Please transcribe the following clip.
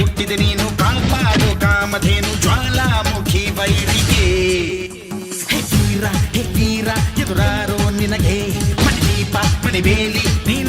ಹುಟ್ಟಿದೆ ನೀನು ಕಾಪಾಡು ಕಾಮಧೇನು ಜ್ವಾಲಾಮುಖಿ ವೈರಿಗೆ. ಹೇ ವೀರ ಎದುರಾರೋ ನಿನಗೆ ಮಣಿದೀಪ ಮಣಿಬೇಲಿ ನೀ